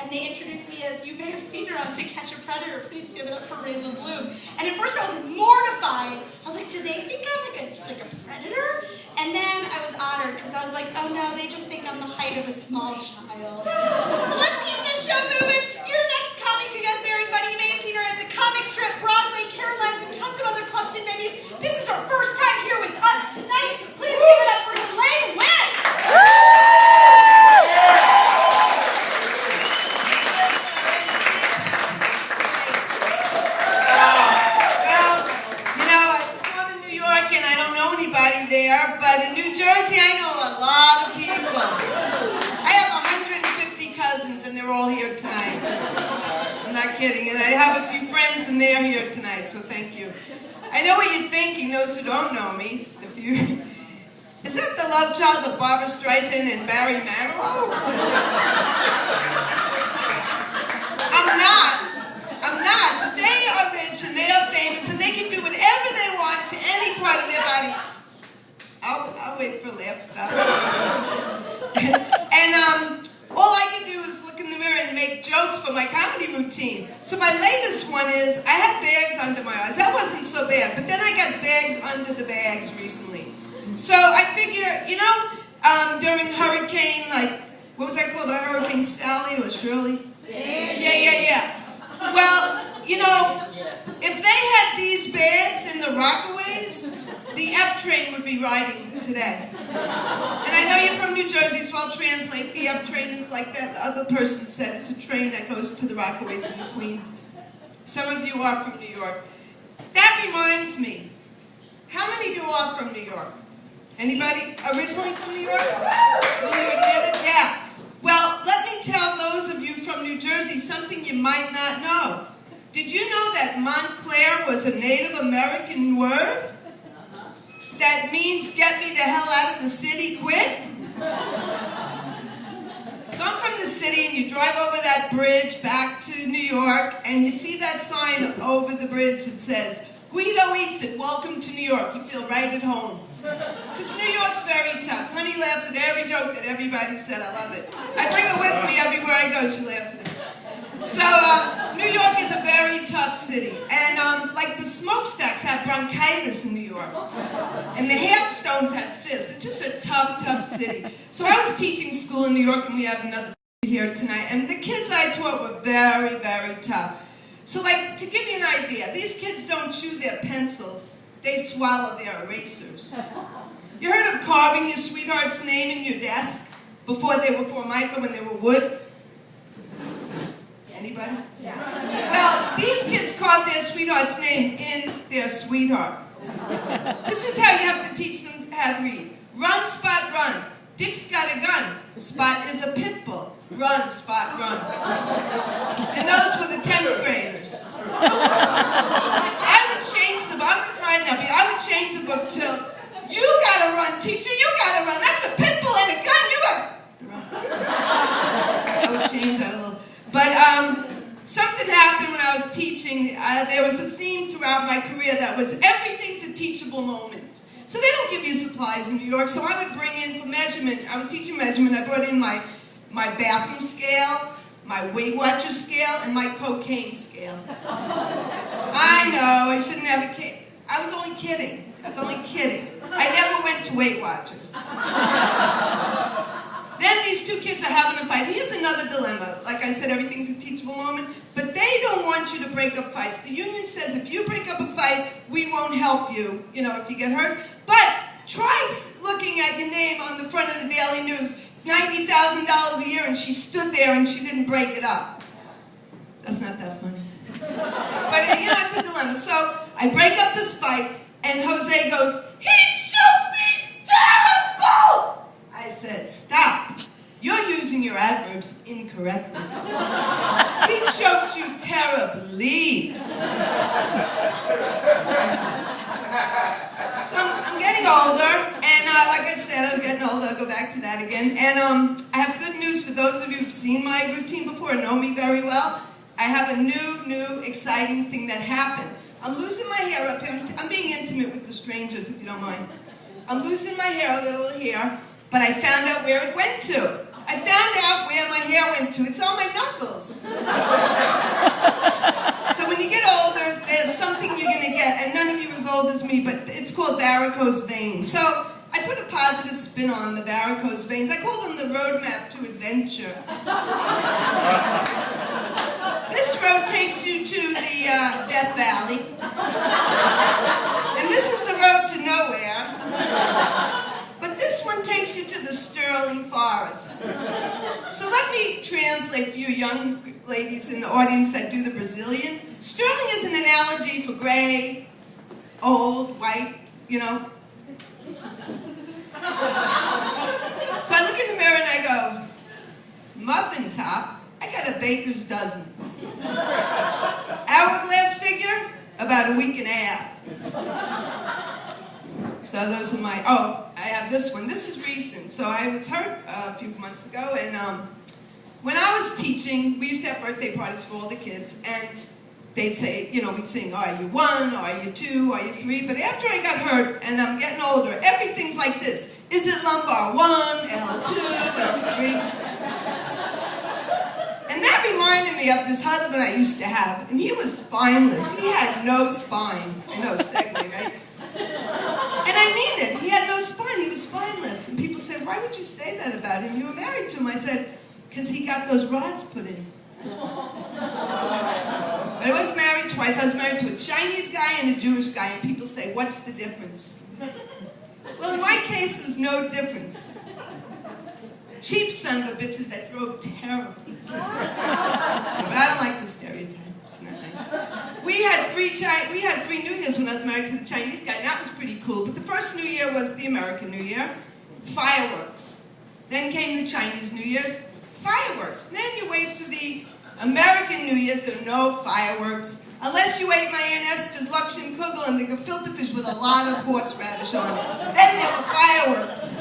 and they introduced me as, you may have seen her on To Catch a Predator, please give it up for Rayla Bloom. And at first I was mortified. I was like, do they think I'm like a predator? And then I was honored, because I was like, oh no, they just think I'm the height of a small child. Let's keep this show moving. Your next comic who gets very funny, you may have seen her at the Comic Strip, Broadway, Caroline's, and tons of other clubs and venues. This is her first time here with us tonight. Please give it up for Elaine Witt. But in New Jersey, I know a lot of people. I have 150 cousins, and they're all here tonight. I'm not kidding. And I have a few friends, and they're here tonight, so thank you. I know what you're thinking, those who don't know me. Is that the love child of Barbra Streisand and Barry Manilow? I'm not. But they are rich, and they are famous, and they can do whatever they want to any part of their body. I'll wait for laugh stuff. And all I can do is look in the mirror and make jokes for my comedy routine. So my latest one is, I had bags under my eyes. That wasn't so bad, but then I got bags under the bags recently. So I figure, you know, during hurricane, like, what was that called, Hurricane Sally or Shirley? Yeah. Well, you know, if they had these bags in the Rockaways, the F train would be riding today. And I know you're from New Jersey, so I'll translate. The F train is like that other person said. It's a train that goes to the Rockaways and the Queens. Some of you are from New York. That reminds me. How many of you are from New York? Anybody originally from New York? Will you admit it? Yeah. Well, let me tell those of you from New Jersey something you might not know. Did you know that Montclair was a Native American word? That means get me the hell out of the city quick. So I'm from the city, and you drive over that bridge back to New York, and you see that sign over the bridge that says, Guido eats it, welcome to New York. You feel right at home. Because New York's very tough. Honey laughs at every joke that everybody said. I love it. I bring her with me everywhere I go. She laughs at it. So, New York is a very tough city. And, like, the smokestacks have bronchitis in New York. And the Hailstones have fists. It's just a tough, tough city. So I was teaching school in New York, and we have another here tonight. And the kids I taught were very, very tough. So, like, to give you an idea, these kids don't chew their pencils. They swallow their erasers. You heard of carving your sweetheart's name in your desk before they were Formica, when they were wood? Anybody? Yeah. Well, these kids carved their sweetheart's name in their sweetheart. This is how you have to teach them how to read. Run, Spot, run. Dick's got a gun. Spot is a pit bull. Run, Spot, run. And those were the 10th graders. I would change the book. I'm going to try it now, but I would change the book to, you gotta run, teacher, you gotta run. That's a pit bull and a gun, you gotta run. I would change that a little. But something happened when I was teaching. There was a theme throughout my career that was everything's a teachable moment. So they don't give you supplies in New York, so I would bring in for measurement. I was teaching measurement. I brought in my bathroom scale, my Weight Watcher scale, and my cocaine scale. I know, I shouldn't have a kid. I was only kidding. I never went to Weight Watchers. Then these two kids are having a fight. Here's another dilemma. Like I said, everything's a teachable moment. But they don't want you to break up fights. The union says if you break up a fight, we won't help you, you know, if you get hurt. But try looking at your name on the front of the Daily News. $90,000 a year, and she stood there and she didn't break it up. That's not that funny. But, you know, it's a dilemma. So I break up this fight, and Jose goes, he choked me terrible! I said, stop. You're using your adverbs incorrectly. He choked you terribly. So I'm getting older, and like I said, I'm getting older. I'll go back to that again. And I have good news for those of you who've seen my routine before and know me very well. I have a new, exciting thing that happened. I'm losing my hair up here. I'm being intimate with the strangers, if you don't mind. I'm losing my hair, a little hair, but I found out where it went to. I found out where my hair went to. It's on my uncles. So when you get older, there's something you're going to get, and none of you as old as me, but it's called varicose veins. So I put a positive spin on the varicose veins. I call them the roadmap to adventure. This road takes you to the Death Valley, and this is the road to nowhere. But this one takes you to the Sterling Forest. So let me translate for you young ladies in the audience that do the Brazilian. Sterling is an analogy for gray, old, white, you know. So I look in the mirror and I go, muffin top, I got a baker's dozen. Hourglass figure, about a week and a half. So those are my, oh, I have this one. This is recent. So I was hurt a few months ago, and when I was teaching, we used to have birthday parties for all the kids, and they'd say, you know, we'd sing, are you 1, are you 2, are you 3? But after I got hurt, and I'm getting older, everything's like this. Is it lumbar 1, L2, L3? And that reminded me of this husband I used to have, and he was spineless. He had no spine. I know, segue, right? And I mean it. He had no spine. He was spineless. And people said, why would you say that about him? You were married to him. I said, because he got those rods put in. I was married twice. I was married to a Chinese guy and a Jewish guy, and people say, what's the difference? Well, in my case, there's no difference. Cheap son of a bitches that drove terribly. But I don't like to stereotype. It's not nice. We had three New Years when I was married to the Chinese guy, and that was pretty cool. But the first New Year was the American New Year, fireworks. Then came the Chinese New Year's, fireworks. Then you wait for the American New Year's, there are no fireworks. Unless you ate my Aunt Esther's Luxemkugel and the gefilte fish with a lot of horseradish on it. Then there were fireworks.